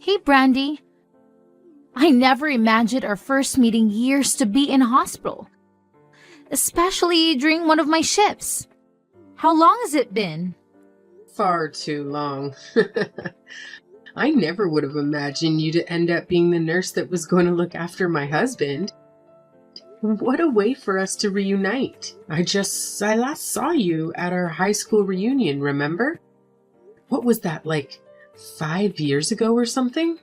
Hey, Brandy. I never imagined our first meeting years to be in a hospital, especially during one of my shifts. How long has it been? Far too long. I never would have imagined you to end up being the nurse that was going to look after my husband. What a way for us to reunite. I last saw you at our high school reunion, remember? What was that, like 5 years ago or something?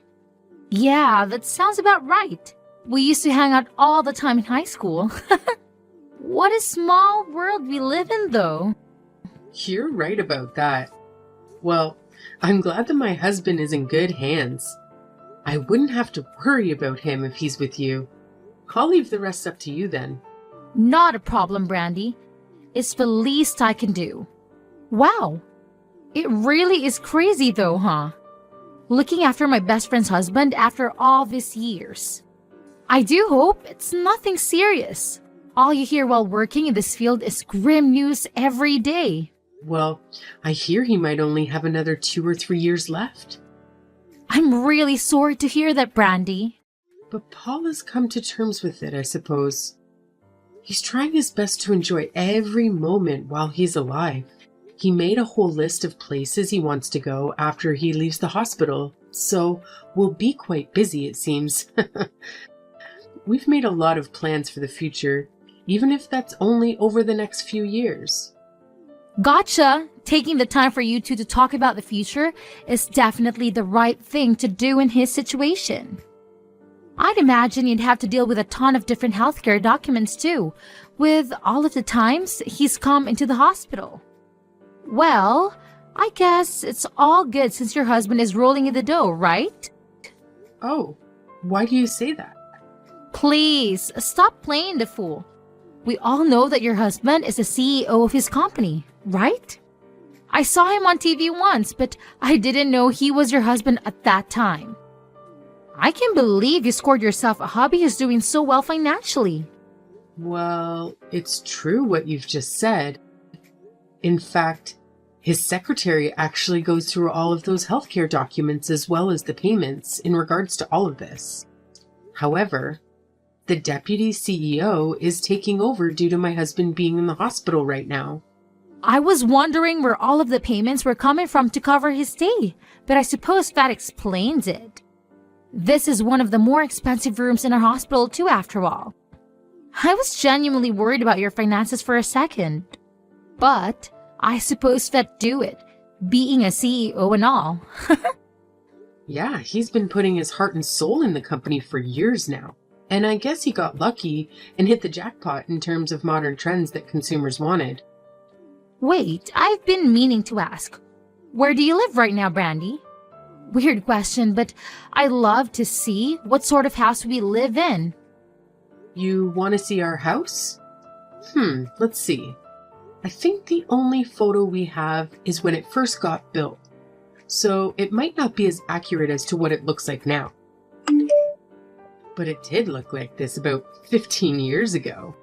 Yeah, that sounds about right. We used to hang out all the time in high school. What a small world we live in, though. You're right about that. Well, I'm glad that my husband is in good hands. I wouldn't have to worry about him if he's with you. I'll leave the rest up to you then. Not a problem, Brandy. It's the least I can do. Wow. It really is crazy though, huh? Looking after my best friend's husband after all these years. I do hope it's nothing serious. All you hear while working in this field is grim news every day. Well, I hear he might only have another 2 or 3 years left. I'm really sorry to hear that, Brandy. But Paul has come to terms with it, I suppose. He's trying his best to enjoy every moment while he's alive. He made a whole list of places he wants to go after he leaves the hospital, so we'll be quite busy, it seems. We've made a lot of plans for the future, even if that's only over the next few years. Gotcha! Taking the time for you two to talk about the future is definitely the right thing to do in his situation. I'd imagine you'd have to deal with a ton of different healthcare documents too, with all of the times he's come into the hospital. Well, I guess it's all good since your husband is rolling in the dough, right? Oh, why do you say that? Please, stop playing the fool. We all know that your husband is the CEO of his company, right? I saw him on TV once, but I didn't know he was your husband at that time. I can't believe you scored yourself a hubby who's doing so well financially. Well, it's true what you've just said. In fact, his secretary actually goes through all of those healthcare documents as well as the payments in regards to all of this. However, the deputy CEO is taking over due to my husband being in the hospital right now. I was wondering where all of the payments were coming from to cover his stay, but I suppose that explains it. This is one of the more expensive rooms in our hospital too, after all. I was genuinely worried about your finances for a second. But I suppose that do it, being a CEO and all. Yeah, he's been putting his heart and soul in the company for years now. And I guess he got lucky and hit the jackpot in terms of modern trends that consumers wanted. Wait, I've been meaning to ask. Where do you live right now, Brandy? Weird question, but I love to see what sort of house we live in. You want to see our house? Let's see. I think the only photo we have is when it first got built, so it might not be as accurate as to what it looks like now. But it did look like this about 15 years ago.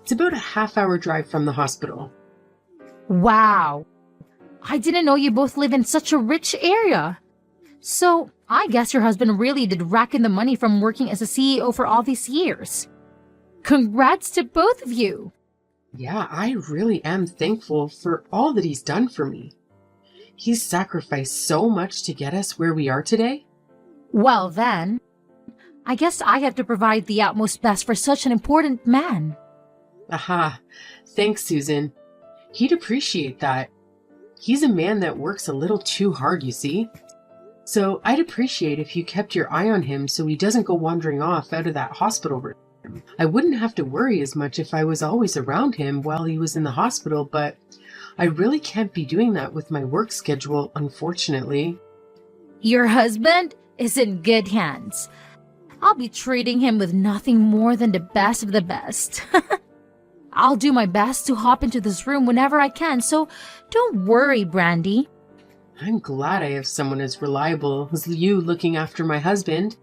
It's about a half-hour drive from the hospital. Wow. I didn't know you both live in such a rich area. So, I guess your husband really did rack in the money from working as a CEO for all these years. Congrats to both of you. Yeah, I really am thankful for all that he's done for me. He's sacrificed so much to get us where we are today. Well then, I guess I have to provide the utmost best for such an important man. Aha, thanks, Susan. He'd appreciate that. He's a man that works a little too hard, you see. So I'd appreciate if you kept your eye on him so he doesn't go wandering off out of that hospital room. I wouldn't have to worry as much if I was always around him while he was in the hospital, but I really can't be doing that with my work schedule, unfortunately. Your husband is in good hands. I'll be treating him with nothing more than the best of the best. I'll do my best to hop into this room whenever I can, so don't worry, Brandy. I'm glad I have someone as reliable as you looking after my husband.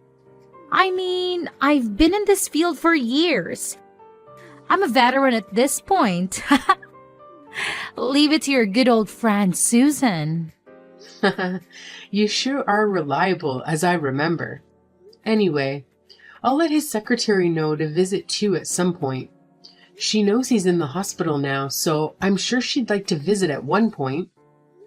I mean, I've been in this field for years. I'm a veteran at this point. Leave it to your good old friend, Susan. You sure are reliable, as I remember. Anyway, I'll let his secretary know to visit too at some point. She knows he's in the hospital now, so I'm sure she'd like to visit at one point.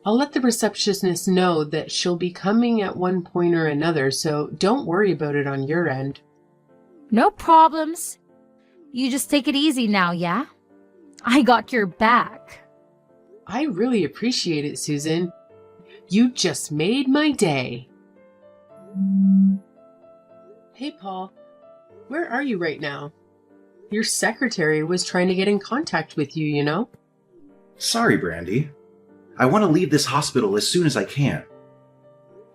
I'll let the receptionist know that she'll be coming at one point or another, so don't worry about it on your end. No problems. You just take it easy now, yeah? I got your back. I really appreciate it, Susan. You just made my day. Hey, Paul. Where are you right now? Your secretary was trying to get in contact with you, you know? Sorry, Brandy. I want to leave this hospital as soon as I can.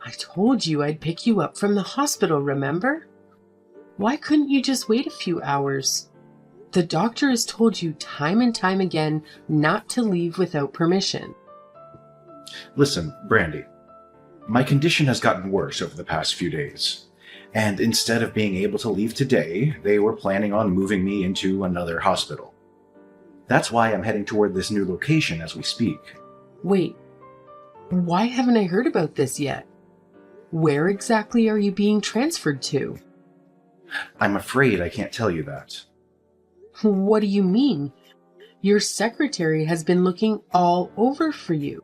I told you I'd pick you up from the hospital, remember? Why couldn't you just wait a few hours? The doctor has told you time and time again not to leave without permission. Listen, Brandy. My condition has gotten worse over the past few days. And instead of being able to leave today, they were planning on moving me into another hospital. That's why I'm heading toward this new location as we speak. Wait, why haven't I heard about this yet? Where exactly are you being transferred to? I'm afraid I can't tell you that. What do you mean? Your secretary has been looking all over for you.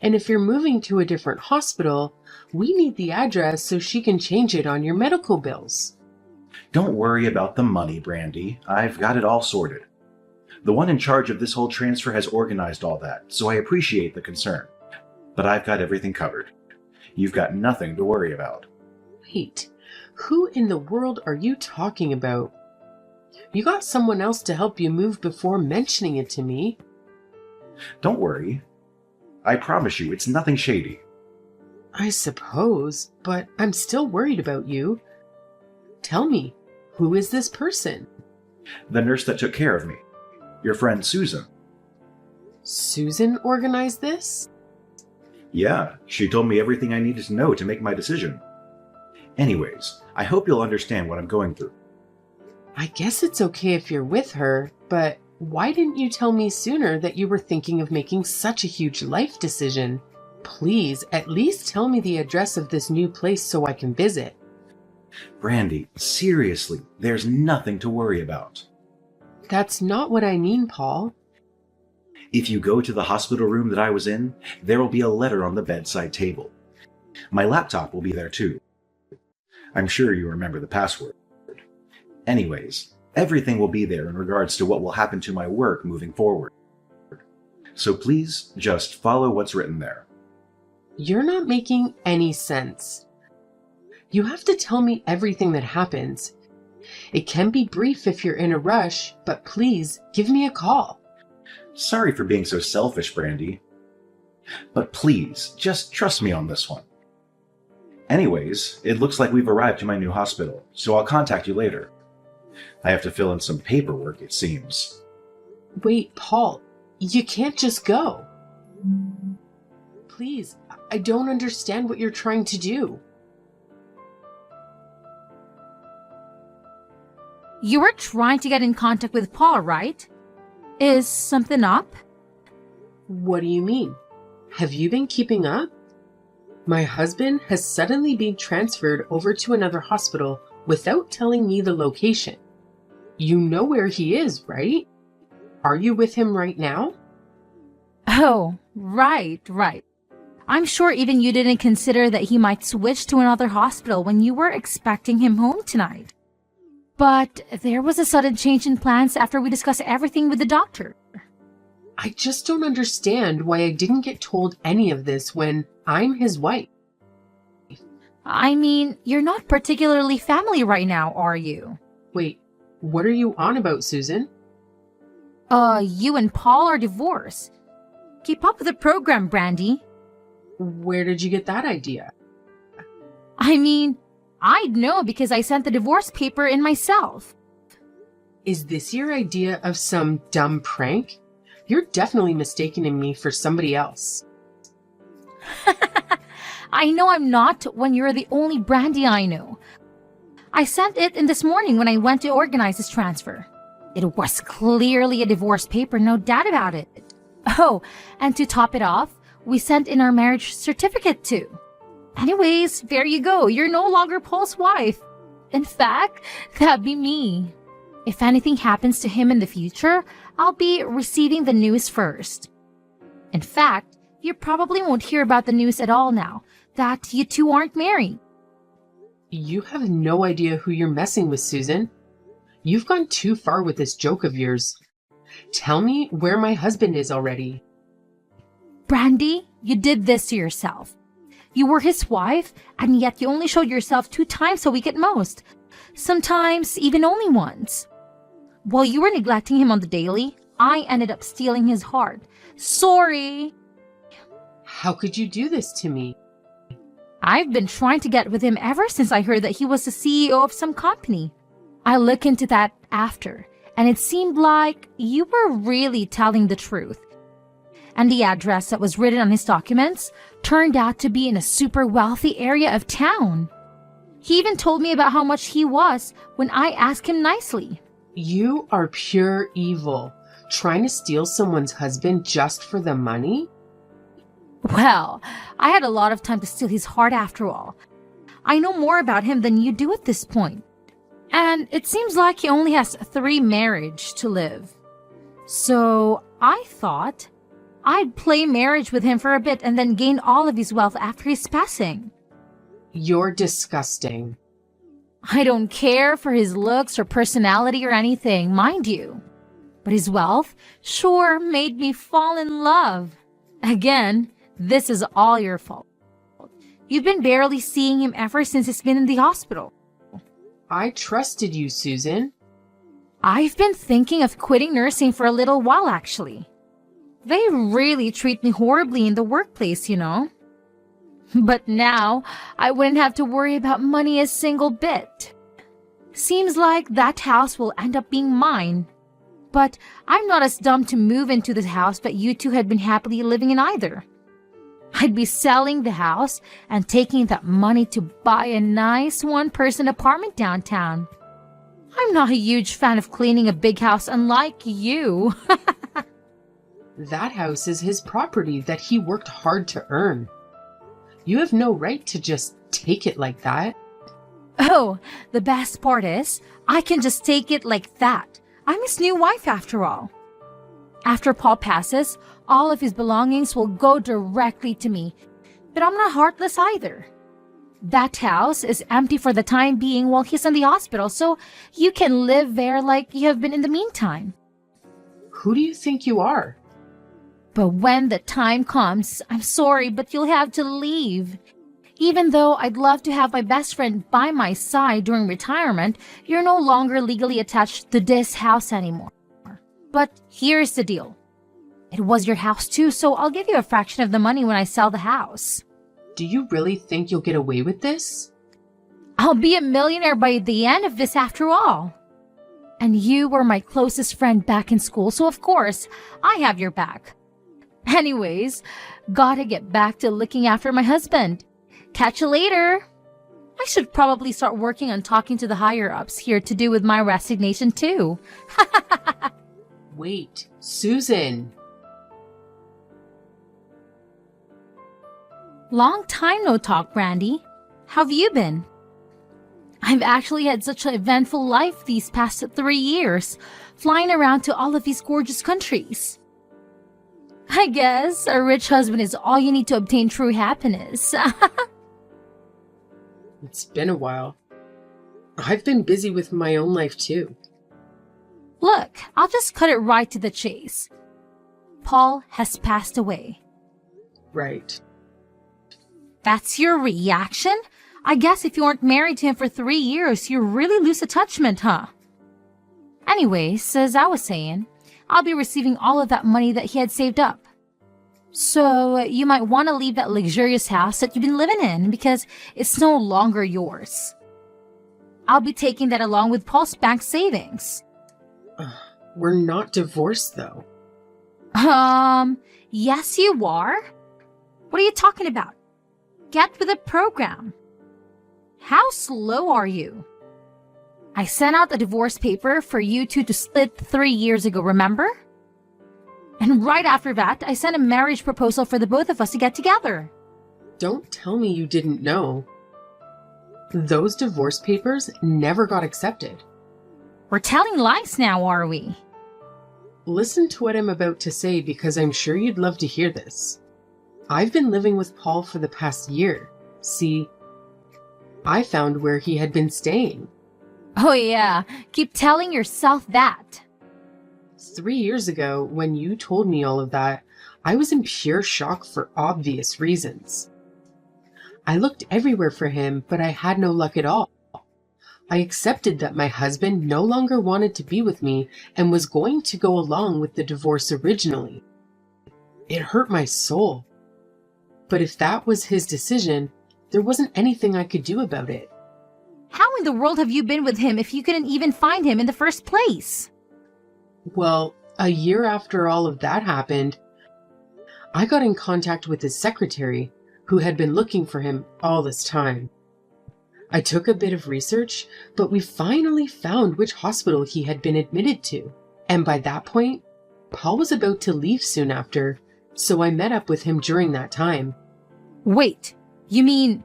And if you're moving to a different hospital, we need the address so she can change it on your medical bills. Don't worry about the money, Brandy. I've got it all sorted. The one in charge of this whole transfer has organized all that, so I appreciate the concern. But I've got everything covered. You've got nothing to worry about. Wait, who in the world are you talking about? You got someone else to help you move before mentioning it to me. Don't worry. I promise you, it's nothing shady. I suppose, but I'm still worried about you. Tell me, who is this person? The nurse that took care of me. Your friend Susan. Susan organized this? Yeah, she told me everything I needed to know to make my decision. Anyways, I hope you'll understand what I'm going through. I guess it's okay if you're with her, but why didn't you tell me sooner that you were thinking of making such a huge life decision? Please, at least tell me the address of this new place so I can visit. Brandy, seriously, there's nothing to worry about. That's not what I mean, Paul. If you go to the hospital room that I was in, there will be a letter on the bedside table. My laptop will be there too. I'm sure you remember the password. Anyways, everything will be there in regards to what will happen to my work moving forward. So please, just follow what's written there. You're not making any sense. You have to tell me everything that happens. It can be brief if you're in a rush, but please give me a call. Sorry for being so selfish, Brandy. But please, just trust me on this one. Anyways, it looks like we've arrived to my new hospital, so I'll contact you later. I have to fill in some paperwork, it seems. Wait, Paul, you can't just go. Please, I don't understand what you're trying to do. You were trying to get in contact with Paul, right? Is something up? What do you mean? Have you been keeping up? My husband has suddenly been transferred over to another hospital without telling me the location. You know where he is, right? Are you with him right now? Oh, right. I'm sure even you didn't consider that he might switch to another hospital when you were expecting him home tonight. But there was a sudden change in plans after we discussed everything with the doctor. I just don't understand why I didn't get told any of this when I'm his wife. I mean, you're not particularly family right now, are you? Wait, what are you on about, Susan? You and Paul are divorced. Keep up with the program, Brandy. Where did you get that idea? I mean, I'd know because I sent the divorce paper in myself. Is this your idea of some dumb prank? You're definitely mistaking me for somebody else. I know I'm not when you're the only Brandy I know. I sent it in this morning when I went to organize this transfer. It was clearly a divorce paper, no doubt about it. Oh, and to top it off, we sent in our marriage certificate to. Anyways, there you go. You're no longer Paul's wife. In fact, that'd be me. If anything happens to him in the future, I'll be receiving the news first. In fact, you probably won't hear about the news at all now that you two aren't married. You have no idea who you're messing with, Susan. You've gone too far with this joke of yours. Tell me where my husband is already. Brandy, you did this to yourself. You were his wife, and yet you only showed yourself 2 times a week at most. Sometimes even only once. While you were neglecting him on the daily, I ended up stealing his heart. Sorry. How could you do this to me? I've been trying to get with him ever since I heard that he was the CEO of some company. I looked into that after, and it seemed like you were really telling the truth. And the address that was written on his documents turned out to be in a super wealthy area of town. He even told me about how much he was when I asked him nicely. You are pure evil, trying to steal someone's husband just for the money? Well, I had a lot of time to steal his heart after all. I know more about him than you do at this point. And it seems like he only has 3 marriages to live. So I thought I'd play marriage with him for a bit and then gain all of his wealth after his passing. You're disgusting. I don't care for his looks or personality or anything, mind you. But his wealth sure made me fall in love. Again, this is all your fault. You've been barely seeing him ever since he's been in the hospital. I trusted you, Susan. I've been thinking of quitting nursing for a little while, actually. They really treat me horribly in the workplace, you know. But now, I wouldn't have to worry about money a single bit. Seems like that house will end up being mine. But I'm not as dumb to move into the house that you two had been happily living in either. I'd be selling the house and taking that money to buy a nice one-person apartment downtown. I'm not a huge fan of cleaning a big house unlike you. That house is his property that he worked hard to earn. You have no right to just take it like that. Oh, the best part is, I can just take it like that. I'm his new wife after all. After Paul passes, all of his belongings will go directly to me. But I'm not heartless either. That house is empty for the time being while he's in the hospital, so you can live there like you have been in the meantime. Who do you think you are? But when the time comes, I'm sorry, but you'll have to leave. Even though I'd love to have my best friend by my side during retirement, you're no longer legally attached to this house anymore. But here's the deal. It was your house too, so I'll give you a fraction of the money when I sell the house. Do you really think you'll get away with this? I'll be a millionaire by the end of this after all. And you were my closest friend back in school, so of course, I have your back. Anyways, gotta get back to looking after my husband. Catch you later. I should probably start working on talking to the higher-ups here to do with my resignation too. Wait, Susan. Long time no talk, Brandy. How have you been? I've actually had such an eventful life these past 3 years, flying around to all of these gorgeous countries. I guess a rich husband is all you need to obtain true happiness. It's been a while. I've been busy with my own life too. Look, I'll just cut it right to the chase. Paul has passed away. Right. That's your reaction? I guess if you weren't married to him for 3 years, you really lose attachment, huh? Anyways, as I was saying, I'll be receiving all of that money that he had saved up. So you might want to leave that luxurious house that you've been living in because it's no longer yours. I'll be taking that along with Paul's bank savings. We're not divorced though. Yes you are. What are you talking about? Get with the program. How slow are you? I sent out a divorce paper for you two to split 3 years ago, remember? And right after that, I sent a marriage proposal for the both of us to get together. Don't tell me you didn't know. Those divorce papers never got accepted. We're telling lies now, are we? Listen to what I'm about to say because I'm sure you'd love to hear this. I've been living with Paul for the past year. See, I found where he had been staying. Oh yeah, keep telling yourself that. 3 years ago, when you told me all of that, I was in pure shock for obvious reasons. I looked everywhere for him, but I had no luck at all. I accepted that my husband no longer wanted to be with me and was going to go along with the divorce originally. It hurt my soul. But if that was his decision, there wasn't anything I could do about it. How in the world have you been with him if you couldn't even find him in the first place? Well, a year after all of that happened, I got in contact with his secretary, who had been looking for him all this time. I took a bit of research, but we finally found which hospital he had been admitted to. And by that point, Paul was about to leave soon after, so I met up with him during that time. Wait, you mean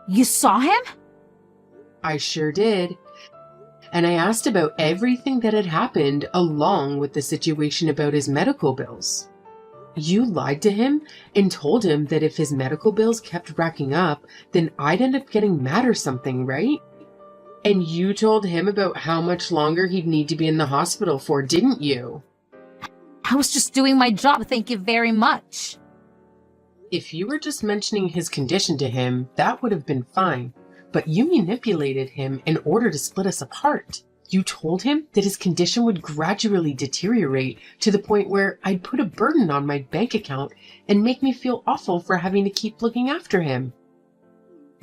you saw him? I sure did. And I asked about everything that had happened along with the situation about his medical bills. You lied to him and told him that if his medical bills kept racking up, then I'd end up getting mad or something, right? And you told him about how much longer he'd need to be in the hospital for, didn't you? I was just doing my job, thank you very much. If you were just mentioning his condition to him, that would have been fine. But you manipulated him in order to split us apart. You told him that his condition would gradually deteriorate to the point where I'd put a burden on my bank account and make me feel awful for having to keep looking after him.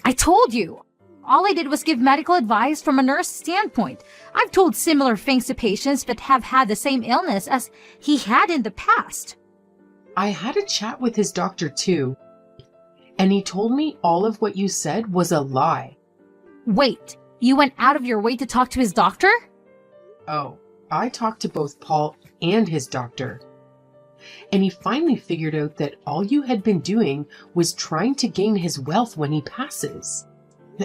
I told you. All I did was give medical advice from a nurse standpoint. I've told similar things to patients that have had the same illness as he had in the past. I had a chat with his doctor too, and he told me all of what you said was a lie. Wait, you went out of your way to talk to his doctor? Oh, I talked to both Paul and his doctor. And he finally figured out that all you had been doing was trying to gain his wealth when he passes.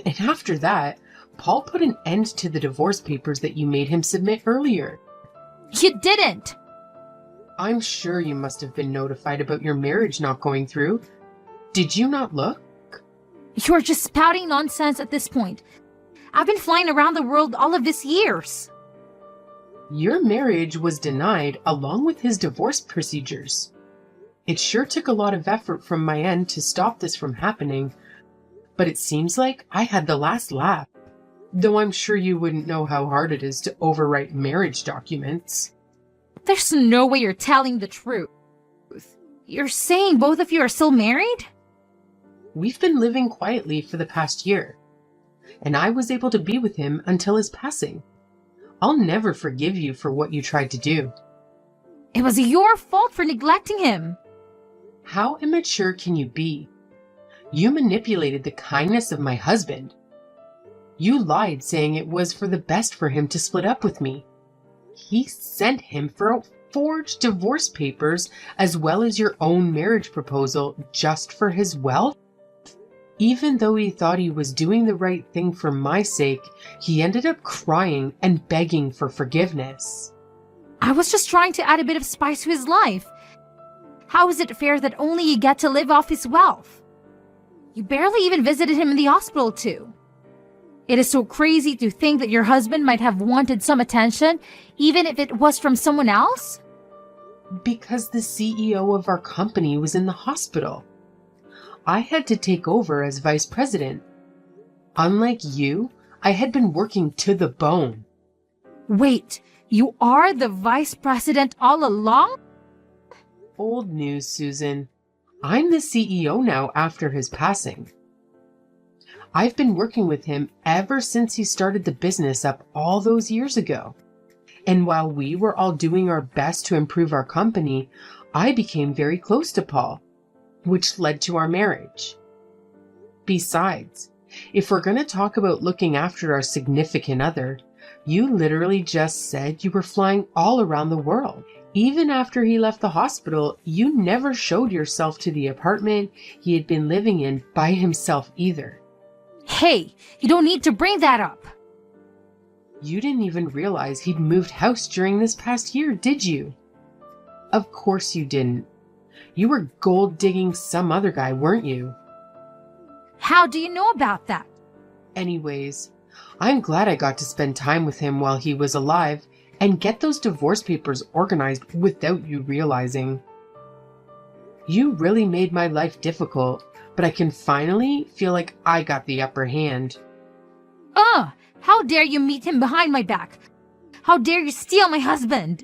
And after that, Paul put an end to the divorce papers that you made him submit earlier. You didn't! I'm sure you must have been notified about your marriage not going through. Did you not look? You're just spouting nonsense at this point. I've been flying around the world all of these years. Your marriage was denied along with his divorce procedures. It sure took a lot of effort from my end to stop this from happening, but it seems like I had the last laugh, though I'm sure you wouldn't know how hard it is to overwrite marriage documents. There's no way you're telling the truth. You're saying both of you are still married? We've been living quietly for the past year, and I was able to be with him until his passing. I'll never forgive you for what you tried to do. It was your fault for neglecting him. How immature can you be? You manipulated the kindness of my husband. You lied saying it was for the best for him to split up with me. He sent him for forged divorce papers as well as your own marriage proposal just for his wealth? Even though he thought he was doing the right thing for my sake, he ended up crying and begging for forgiveness. I was just trying to add a bit of spice to his life. How is it fair that only you get to live off his wealth? You barely even visited him in the hospital too. It is so crazy to think that your husband might have wanted some attention, even if it was from someone else. Because the CEO of our company was in the hospital. I had to take over as vice president. Unlike you, I had been working to the bone. Wait, you are the vice president all along? Old news, Susan. I'm the CEO now after his passing. I've been working with him ever since he started the business up all those years ago. And while we were all doing our best to improve our company, I became very close to Paul, which led to our marriage. Besides, if we're going to talk about looking after our significant other, you literally just said you were flying all around the world. Even after he left the hospital, you never showed yourself to the apartment he had been living in by himself either. Hey, you don't need to bring that up. You didn't even realize he'd moved house during this past year, did you? Of course you didn't. You were gold digging some other guy, weren't you? How do you know about that? Anyways, I'm glad I got to spend time with him while he was alive and get those divorce papers organized without you realizing. You really made my life difficult, but I can finally feel like I got the upper hand. How dare you meet him behind my back? How dare you steal my husband?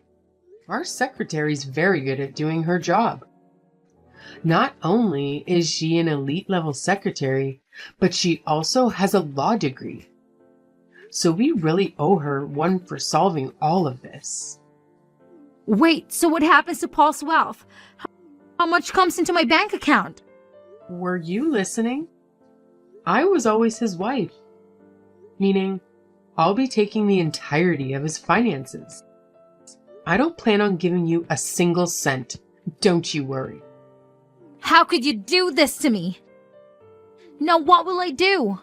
Our secretary's very good at doing her job. Not only is she an elite level secretary, but she also has a law degree. So we really owe her one for solving all of this. Wait, so what happens to Paul's wealth? How much comes into my bank account? Were you listening? I was always his wife. Meaning, I'll be taking the entirety of his finances. I don't plan on giving you a single cent. Don't you worry. How could you do this to me? Now what will I do?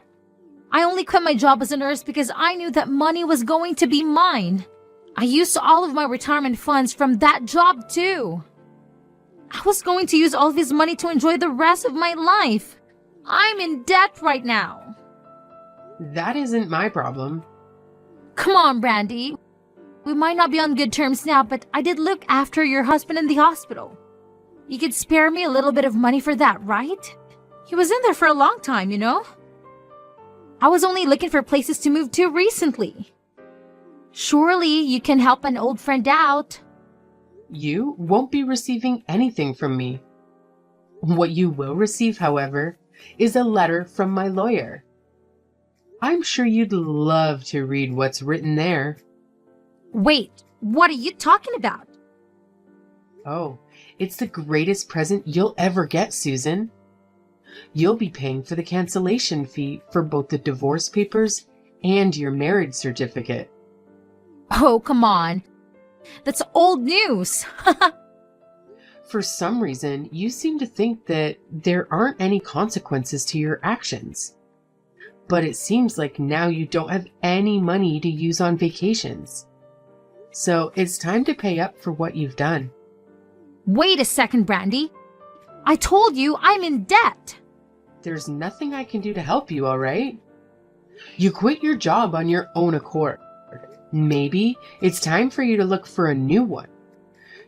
I only quit my job as a nurse because I knew that money was going to be mine. I used all of my retirement funds from that job too. I was going to use all of his money to enjoy the rest of my life. I'm in debt right now. That isn't my problem. Come on, Brandy. We might not be on good terms now, but I did look after your husband in the hospital. You could spare me a little bit of money for that, right? He was in there for a long time, you know? I was only looking for places to move to recently. Surely you can help an old friend out. You won't be receiving anything from me. What you will receive, however, is a letter from my lawyer. I'm sure you'd love to read what's written there. Wait, what are you talking about? Oh, it's the greatest present you'll ever get, Susan. You'll be paying for the cancellation fee for both the divorce papers and your marriage certificate. Oh, come on. That's old news. For some reason, you seem to think that there aren't any consequences to your actions. But it seems like now you don't have any money to use on vacations. So it's time to pay up for what you've done. Wait a second, Brandy. I told you I'm in debt. There's nothing I can do to help you, all right? You quit your job on your own accord. Maybe it's time for you to look for a new one.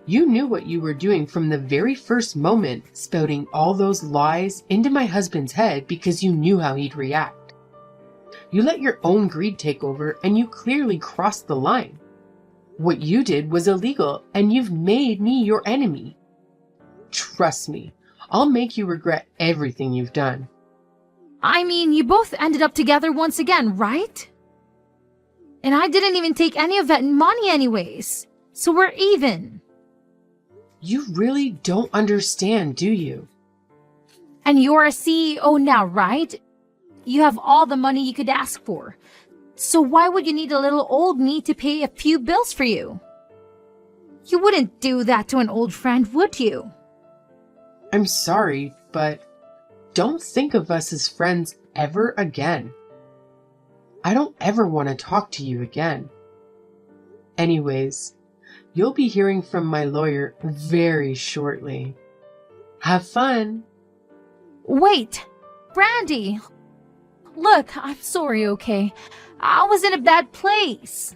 You knew what you were doing from the very first moment, spouting all those lies into my husband's head because you knew how he'd react. You let your own greed take over and you clearly crossed the line. What you did was illegal and you've made me your enemy. Trust me, I'll make you regret everything you've done. I mean, you both ended up together once again, right? And I didn't even take any of that money anyways. So we're even. You really don't understand, do you? And you're a CEO now, right? You have all the money you could ask for. So why would you need a little old me to pay a few bills for you? You wouldn't do that to an old friend, would you? I'm sorry, but don't think of us as friends ever again. I don't ever want to talk to you again. Anyways, you'll be hearing from my lawyer very shortly. Have fun. Wait, Brandy. Look, I'm sorry, okay? I was in a bad place.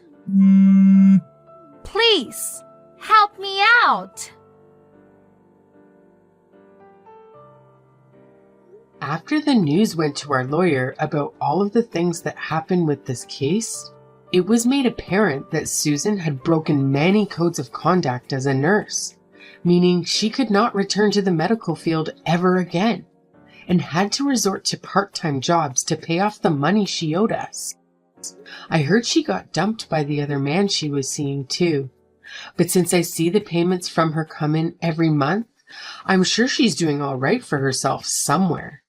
Please, help me out. After the news went to our lawyer about all of the things that happened with this case, it was made apparent that Susan had broken many codes of conduct as a nurse, meaning she could not return to the medical field ever again, and had to resort to part-time jobs to pay off the money she owed us. I heard she got dumped by the other man she was seeing too, but since I see the payments from her come in every month, I'm sure she's doing all right for herself somewhere.